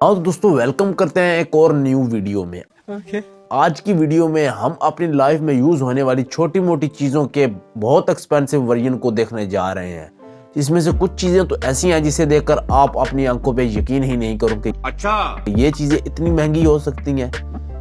हाँ तो दोस्तों वेलकम करते हैं एक और न्यू वीडियो में। आज की वीडियो में हम अपनी लाइफ में यूज होने वाली छोटी मोटी चीजों के बहुत एक्सपेंसिव वर्जन को देखने जा रहे हैं। इसमें से कुछ चीजें तो ऐसी हैं जिसे देखकर आप अपनी आंखों पे यकीन ही नहीं करोगे। अच्छा, ये चीजें इतनी महंगी हो सकती हैं।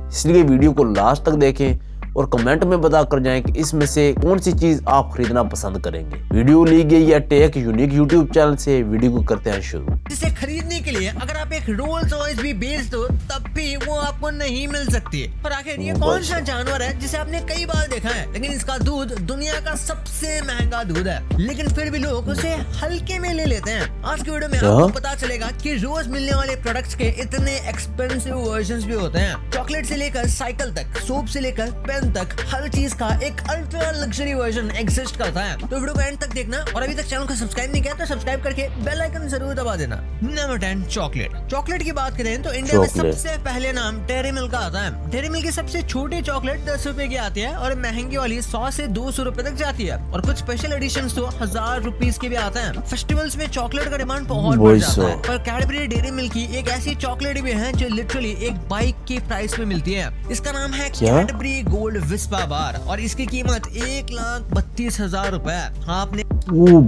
इसलिए वीडियो को लास्ट तक देखें और कमेंट में बता कर जाएं कि इसमें से कौन सी चीज आप खरीदना पसंद करेंगे। वीडियो ली गई है टेक यूनिक यूट्यूब चैनल से। वीडियो को करते हैं शुरू। इसे खरीदने के लिए अगर आप एक रोल्स रॉयस भी बेच दो तब भी वो आपको नहीं मिल सकती है। पर आखिर ये कौन सा जानवर है जिसे आपने कई बार देखा है, लेकिन इसका दूध दुनिया का सबसे महंगा दूध है, लेकिन फिर भी लोग उसे हल्के में ले लेते हैं। आज की वीडियो में आपको पता चलेगा कि रोज मिलने वाले प्रोडक्ट्स के इतने एक्सपेंसिव वर्जन्स भी होते हैं। चॉकलेट से लेकर साइकिल तक, सोप से लेकर पेन तक, हर चीज का एक अल्ट्रा लग्जरी वर्जन एग्जिस्ट करता है। तो वीडियो को एंड तक देखना और अभी तक चैनल को सब्सक्राइब नहीं किया तो सब्सक्राइब करके बेल आइकन जरूर दबा देना। Number 10 chocolate. चॉकलेट की बात करें तो इंडिया में सबसे पहले नाम डेयरी मिल्क का आता है। डेयरी मिल्क की सबसे छोटी चॉकलेट 10 रुपए की आती है और महंगी वाली 100 से 200 रुपए तक जाती है, और कुछ स्पेशल एडिशंस तो 1000 रुपीस के भी आते हैं। फेस्टिवल्स में चॉकलेट का डिमांड बहुत बढ़ जाता है। पर कैडबरी डेयरी मिल्क की एक ऐसी चॉकलेट भी है जो लिटरली एक बाइक की प्राइस में मिलती है। इसका नाम है कैडबरी गोल्ड विस्पा बार और इसकी कीमत 1,32,000 रुपए है। हाँ, आपने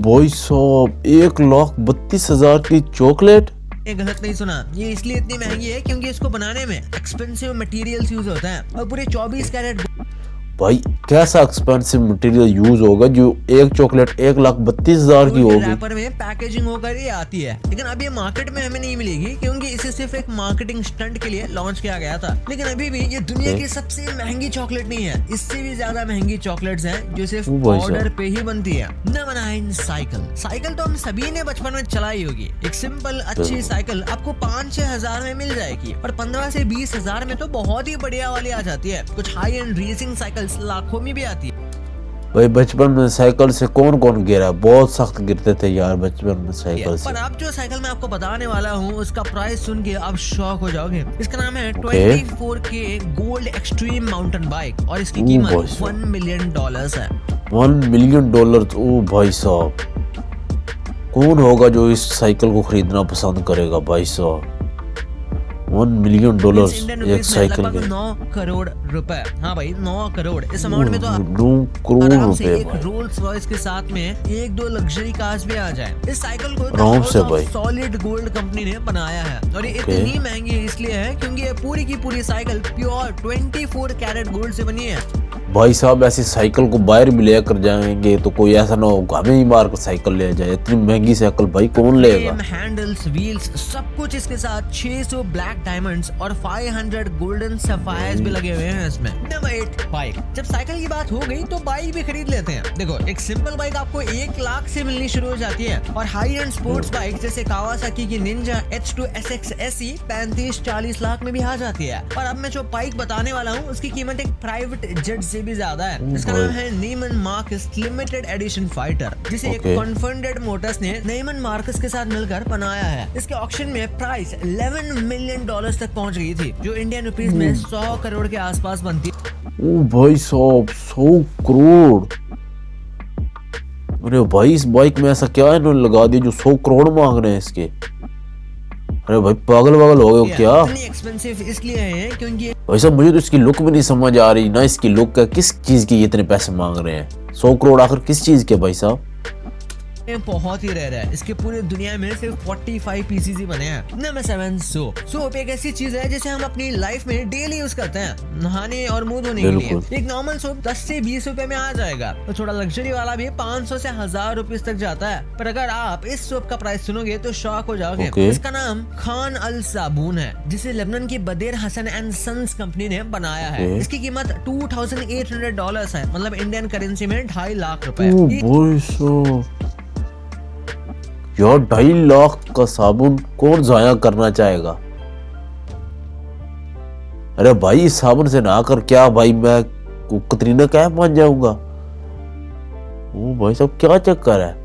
भाई साहब 1,32,000 की चॉकलेट गलत नहीं सुना। ये इसलिए इतनी महंगी है क्योंकि इसको बनाने में एक्सपेंसिव मटेरियल्स यूज होता है और पूरे 24 कैरेट। भाई कैसा एक्सपेंसिव मटेरियल यूज होगा जो एक चॉकलेट 1,32,000 की होगी। रैपर में पैकेजिंग होकर ये आती है, लेकिन अब ये मार्केट में हमें नहीं मिलेगी क्योंकि इसे सिर्फ एक मार्केटिंग स्टंट के लिए लॉन्च किया गया था। लेकिन अभी भी ये दुनिया की सबसे महंगी चॉकलेट नहीं है। इससे भी ज्यादा महंगी चॉकलेट्स हैं जो सिर्फ ऑर्डर पे ही बनती है। Number 9 cycle. साइकिल तो हम सभी ने बचपन में चलाई होगी। एक सिंपल अच्छी साइकिल आपको 5-6 हजार में मिल जाएगी और 15 से 20 हजार में तो बहुत ही बढ़िया वाली आ जाती है। कुछ हाई एंड रेसिंग साइकिल लाखों में भी आती है। भाई बचपन में साइकिल से कौन कौन गिरा, बहुत सख्त गिरते थे यार बचपन में साइकिल से। पर अब जो साइकिल मैं आपको बताने वाला हूँ उसका प्राइस सुन के आप शॉक हो जाओगे। इसका नाम है 24K gold extreme mountain bike और इसकी कीमत $1 मिलियन है। $1 मिलियन। ओ भाई साहब, कौन होगा जो इस साइकिल को खरीदना पसंद करेगा भाई साहब। $1 मिलियन एक साइकिल के 9 करोड़ रुपए। हाँ भाई 9 करोड़। इस अमाउंट में तो 9 करोड़ रुपए एक रोल्स रॉयस के साथ में 1-2 लग्जरी कार्स भी आ जाए। इस साइकिल को आराम से भाई सॉलिड गोल्ड कंपनी ने बनाया है और ये इतनी महंगी इसलिए है क्योंकि ये पूरी की पूरी साइकिल प्योर 24 कैरेट गोल्ड से बनी है। भाई साहब ऐसी साइकिल को बाहर भी लेकर जाएंगे तो कोई ऐसा ना हो हमें ही मार कर साइकिल ले जाए। इतनी महंगी साइकिल भाई कौन लेगा। हैंडल्स, व्हील्स, सब कुछ इसके साथ 600 ब्लैक डायमंड्स और 500 गोल्डन सफायर्स भी लगे हुए हैं इसमें। Number 8 bike. जब साइकिल की बात हो गई तो बाइक भी खरीद लेते हैं। देखो एक सिंपल बाइक आपको 1 लाख से मिलनी शुरू हो जाती है और हाई एंड स्पोर्ट्स बाइक जैसे कावासाकी की Ninja H2 SX SE 35-40 lakh में भी आ जाती है। और अब मैं जो बाइक बताने वाला हूँ उसकी कीमत एक प्राइवेट जेट से भी ज्यादा है। इसका नाम है नीमन मार्कस लिमिटेड एडिशन फाइटर, जिसे एक कॉन्फिडेंट मोटर्स ने नीमन मार्कस के साथ मिलकर बनाया है। इसके ऑक्शन में प्राइस $11 मिलियन तक पहुंच गई थी, जो इंडियन रुपीस में 100 करोड़ के आसपास बनती। ओ भाई साहब 100 करोड़। अरे भाई इस बाइक में ऐसा क्या इन्होंने लगा दिया जो 100 करोड़ मांग रहे हैं इसके। अरे भाई पागल वागल हो गए क्या। इतनी एक्सपेंसिव इसलिए है क्योंकि भाई साहब मुझे तो इसकी लुक भी नहीं समझ आ रही ना। इसकी लुक का किस चीज की इतने पैसे मांग रहे हैं। 100 करोड़ आखिर किस चीज के भाई साहब। बहुत ही रेयर है। इसके पूरे दुनिया में सिर्फ 45 पीसेस ही बने हैं। Number 7 soap. सोप एक ऐसी चीज है जिसे हम अपनी लाइफ में डेली यूज करते हैं नहाने और मुंह धोने के लिए। एक नॉर्मल सोप 10 से 20 रुपए में आ जाएगा, तो थोड़ा लग्जरी वाला भी 500 से 1000 रुपीस तक जाता है। पर अगर आप इस सोप का प्राइस सुनोगे तो शॉक हो जाओगे। इसका नाम खान अल साबुन है, जिसे लेबनान की बदेर हसन एंड सन्स कंपनी ने बनाया है। इसकी कीमत $2,800 है, मतलब इंडियन करेंसी में 2.5 लाख रुपए। यार 2.5 लाख का साबुन कौन जाया करना चाहेगा। अरे भाई इस साबुन से नहाकर क्या भाई मैं कतरीना कैफ बन जाऊंगा। ओ भाई साहब क्या चक्कर है।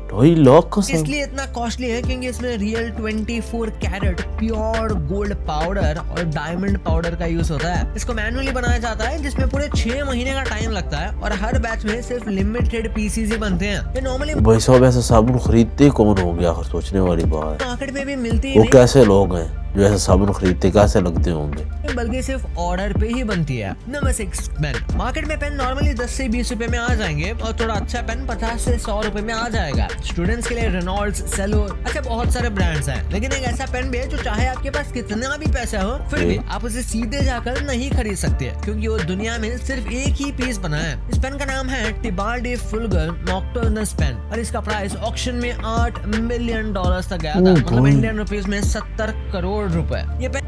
2.5 लाख का इसलिए इतना कॉस्टली है क्योंकि इसमें real 24 carat pure gold powder और डायमंड पाउडर का यूज होता है। इसको मैन्युअली बनाया जाता है जिसमें पूरे 6 महीने का टाइम लगता है और हर बैच में सिर्फ लिमिटेड पीसीस ही बनते हैं। ये नॉर्मली भाई साहब ऐसा साबुन खरीदते कौन होंगे आखिर, सोचने वाली बात है। मार्केट में भी मिलती है। वो कैसे लोग हैं। जो ऐसा साबुन खरीदते कैसे लगते होंगे। बल्कि सिर्फ ऑर्डर पे ही बनती है। Number 6 pen. मार्केट में पेन नॉर्मली 10 से 20 रुपए में आ जाएंगे और थोड़ा अच्छा पेन 50 से 100 रुपए में आ जाएगा। स्टूडेंट्स के लिए रेनॉल्ड्स, सेलो, अच्छा बहुत सारे ब्रांड्स हैं, लेकिन एक ऐसा पेन भी है जो चाहे आपके पास कितना भी पैसा हो फिर भी आप उसे सीधे जाकर नहीं खरीद सकते, क्योंकि वो दुनिया में सिर्फ एक ही पीस बना है। इस पेन का नाम है टिबाल्डी फुलगर नॉक्टर्नस पेन और इसका प्राइस ऑक्शन में $8 मिलियन तक गया था, मतलब इंडियन रुपीज में 70 करोड़ रुपए। ये पेन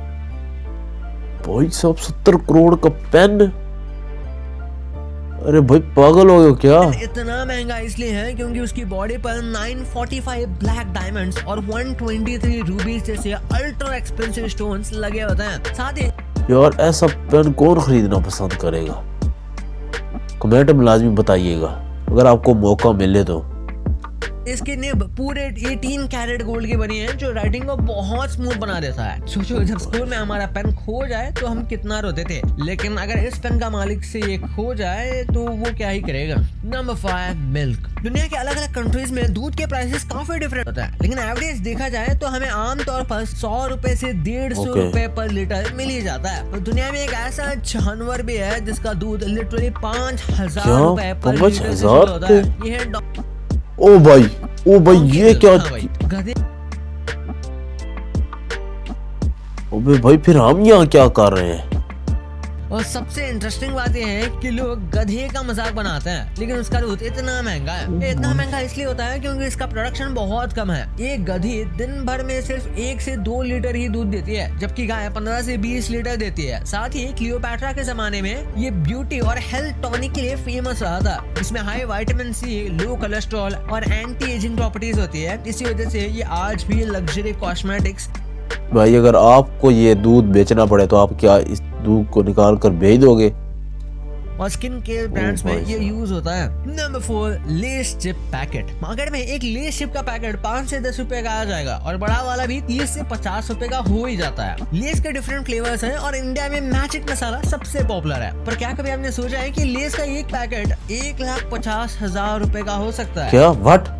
भाई साहब 70 करोड़ का पेन, अरे भाई पागल हो गए क्या। इतना महंगा इसलिए है क्योंकि उसकी बॉडी पर 945 ब्लैक डायमंड्स और 123 रूबीज जैसे अल्ट्रा एक्सपेंसिव स्टोन्स लगे होते हैं। साथ ही यार ऐसा पेन कौन खरीदना पसंद करेगा, कमेंट में लाजमी बताइएगा अगर आपको मौका मिले तो। इसकी निब पूरे 18 कैरेट गोल्ड की बनी है जो राइटिंग को बहुत स्मूथ बना देता है। सोचो जब स्कूल में हमारा पेन खो जाए तो हम कितना रोते थे, लेकिन अगर इस पेन का मालिक से ये खो जाए तो वो क्या ही करेगा। Number 5 milk. दुनिया के अलग अलग कंट्रीज में दूध के प्राइसेस काफी डिफरेंट होता है, लेकिन एवरेज देखा जाए तो हमें आमतौर पर 100 रुपए से 150 रुपए पर लीटर मिल ही जाता है। तो दुनिया में एक ऐसा जानवर भी है जिसका दूध लिटरली 5000 रुपए पर लीटर से होता है। ये है ओ भाई ये क्या। गधे। अबे भाई फिर हम यहाँ क्या कर रहे हैं। और सबसे इंटरेस्टिंग बात यह है कि लोग गधे का मजाक बनाते हैं, लेकिन उसका दूध इतना महंगा है। ये इतना महंगा इसलिए होता है क्योंकि इसका प्रोडक्शन बहुत कम है। एक गधी दिन भर में सिर्फ 1 से 2 लीटर ही दूध देती है, जबकि गाय 15 से 20 लीटर देती है। साथ ही क्लियोपैट्रा के जमाने में ये ब्यूटी और हेल्थ टॉनिक के लिए फेमस रहा था। इसमें हाई विटामिन सी, लो कोलेस्ट्रॉल और एंटी एजिंग प्रॉपर्टीज होती है। इसी वजह से ये आज भी लग्जरी कॉस्मेटिक्स। भाई अगर आपको ये दूध बेचना पड़े तो आप क्या इस दूध को निकाल कर बेच दोगे। और स्किन केयर ब्रांड्स में ये यूज होता है। Number 4 less chip packet. Market में एक लेस चिप का पैकेट 5 से 10 रुपए का आ जाएगा और बड़ा वाला भी 30 से 50 रुपए का हो ही जाता है। लेस के डिफरेंट फ्लेवर्स हैं और इंडिया में मैजिक मसाला सबसे पॉपुलर है। पर क्या कभी आपने सोचा है कि लेस का एक पैकेट 1,50,000 रुपए का हो सकता है? क्या व्हाट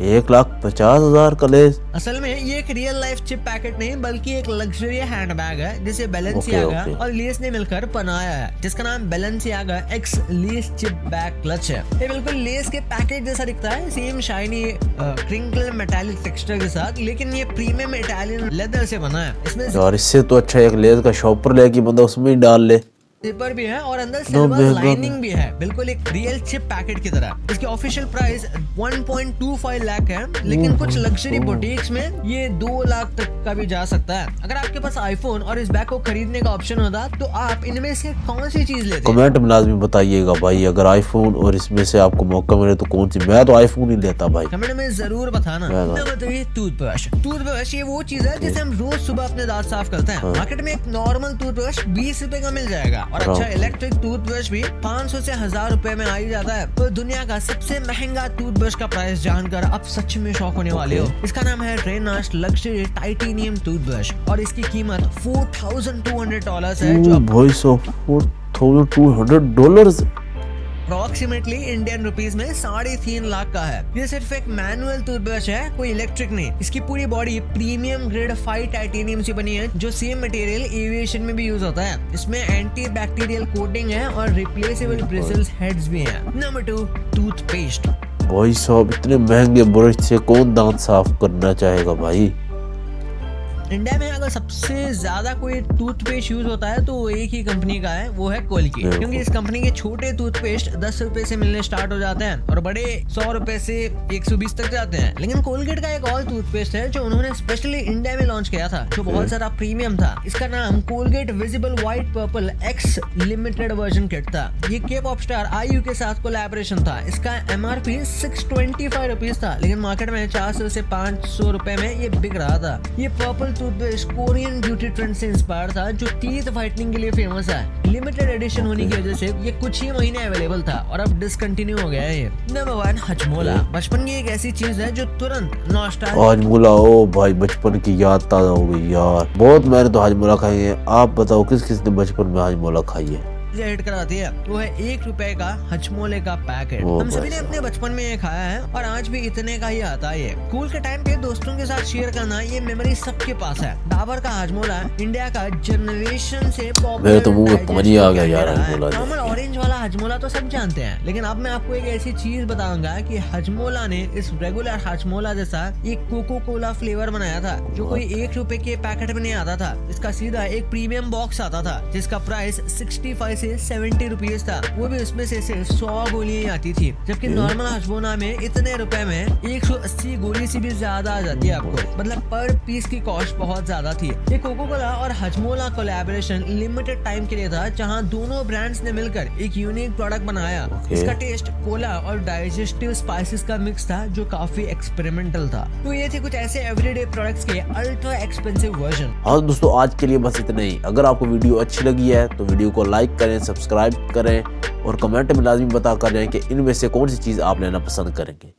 1,50,000 का लेस। असल में ये एक रियल लाइफ चिप पैकेट नहीं बल्कि एक लग्जरी हैंडबैग है जिसे बैलेंसियागा और लेस ने मिलकर बनाया है, जिसका नाम Balenciaga x less chip bag clutch है। ये बिल्कुल लेस के पैकेट जैसा दिखता है, same shiny crinkle metallic texture के साथ, लेकिन ये प्रीमियम इटालियन लेदर से बना है। इसमें यार इससे तो अच्छा एक लेस का शॉपर लेके बंदा उसमें ही डाल ले। जिपर भी है और अंदर सिल्वर लाइनिंग भी है, बिल्कुल एक रियल चिप पैकेट की तरह। इसकी ऑफिशियल प्राइस 1.25 लाख है, लेकिन कुछ लग्जरी बुटीक्स में ये 2 लाख तक का भी जा सकता है। अगर आपके पास आईफोन और इस बैग को खरीदने का ऑप्शन होता तो आप इनमें से कौन सी चीज लेते? कमेंट में लाजमी बताइएगा भाई, अगर आईफोन और इसमें से आपको मौका मिले तो कौन सी। मैं तो आईफोन ही लेता भाई, कमेंट में जरूर बताना। Number 3 toothbrush. टूथब्रश ये वो चीज है जिसे हम रोज सुबह अपने दांत साफ करते हैं। मार्केट में एक नॉर्मल टूथब्रश 20 रुपए का मिल जाएगा और अच्छा इलेक्ट्रिक टूथब्रश भी 500 से 1000 रुपए में आ ही जाता है। तो दुनिया का सबसे महंगा टूथब्रश का प्राइस जानकर आप सच में शॉक होने वाले हो। इसका नाम है रेनास्ट लग्जरी टाइटेनियम टूथब्रश और इसकी कीमत $4,200 है, जो भाई साहब $4,200 अप्रोक्सीमेटली इंडियन रुपीस में 3.5 लाख का है। ये सिर्फ एक मैनुअल टूथब्रश है, कोई इलेक्ट्रिक नहीं। इसकी पूरी बॉडी प्रीमियम ग्रेड 5 टाइटेनियम से बनी है, जो सेम मटेरियल एविएशन में भी यूज होता है। इसमें एंटी बैक्टीरियल कोटिंग है और रिप्लेसेबल ब्रिसल्स हेड्स भी हैं। Number 2 toothpaste. भाई साहब इतने महंगे ब्रश से कौन दांत साफ करना चाहेगा भाई। इंडिया में अगर सबसे ज्यादा कोई टूथपेस्ट यूज होता है तो वो एक ही कंपनी का है, वो है कोलगेट। क्योंकि इस कंपनी के छोटे टूथपेस्ट 10 रुपए से मिलने स्टार्ट हो जाते हैं और बड़े 100 रुपए से 120 तक जाते हैं। लेकिन कोलगेट का एक और टूथपेस्ट है जो उन्होंने स्पेशली इंडिया में लॉन्च किया था, जो बहुत ज्यादा प्रीमियम था। इसका नाम Colgate visible white purple x limited version kit था। ये के पॉप स्टार आईयू के साथ कोलैबोरेशन था। इसका MRP 625 रुपीज था, लेकिन मार्केट में 400 से 500 रुपए में ये बिक रहा था। ये purple toothpaste Korean beauty trend से इंस्पायर था, जो टीथ व्हाइटनिंग के लिए फेमस है। लिमिटेड एडिशन होने की वजह से ये कुछ ही महीने अवेलेबल था और अब डिसकंटिन्यू हो गया है ये। नंबर 1 हजमोला। बचपन की एक ऐसी चीज है जो तुरंत नॉस्टैल्जिया। हजमोला, ओ भाई बचपन की याद ताजा हो गई यार। बहुत मैंने तो हजमोला खाई है। आप बताओ किस किस ने बचपन में हजमोला खाई है? जो हिट कराती है वो है 1 रुपए का हजमोले का पैकेट। ओ हम सभी ने भाई अपने बचपन में ये खाया है और आज भी इतने का ही आता है। स्कूल के टाइम पे दोस्तों के साथ शेयर करना ये मेमोरी सबके पास है। डाबर का हजमोला इंडिया का जनरेशन से मेरे तो मुंह में पानी आ गया यार हजमोला देख नॉर्मल के। ऑरेंज वाला हजमोला तो सब जानते हैं, लेकिन अब मैं आपको एक ऐसी चीज बताऊंगा कि हजमोला ने इस रेगुलर हजमोला जैसा एक कोको कोला फ्लेवर बनाया था जो कोई 1 रुपए के पैकेट में नहीं आता था। इसका सीधा एक प्रीमियम बॉक्स आता था जिसका प्राइस 65 से 70 रुपीज था। वो भी उसमें से सिर्फ 100 गोलियां आती थी, जबकि नॉर्मल हजमोला में इतने रुपए में 180 गोली से भी ज्यादा आ जाती है आपको। मतलब पर पीस की कॉस्ट बहुत ज्यादा थी। ये कोको कोला और हजमोला कोलैबोरेशन लिमिटेड टाइम के लिए था, जहां दोनों ब्रांड्स ने मिलकर एक यूनिक प्रोडक्ट बनाया। इसका टेस्ट कोला और डाइजेस्टिव स्पाइसेस का मिक्स था जो काफी एक्सपेरिमेंटल था। तो ये थे कुछ ऐसे एवरीडे प्रोडक्ट्स के अल्ट्रा एक्सपेंसिव वर्जन। हाँ दोस्तों, आज के लिए बस इतना ही। अगर आपको वीडियो अच्छी लगी है तो वीडियो को लाइक करें, सब्सक्राइब करें और कमेंट में लाजमी बता कर जाएं कि इनमें से कौन सी चीज़ आप लेना पसंद करेंगे।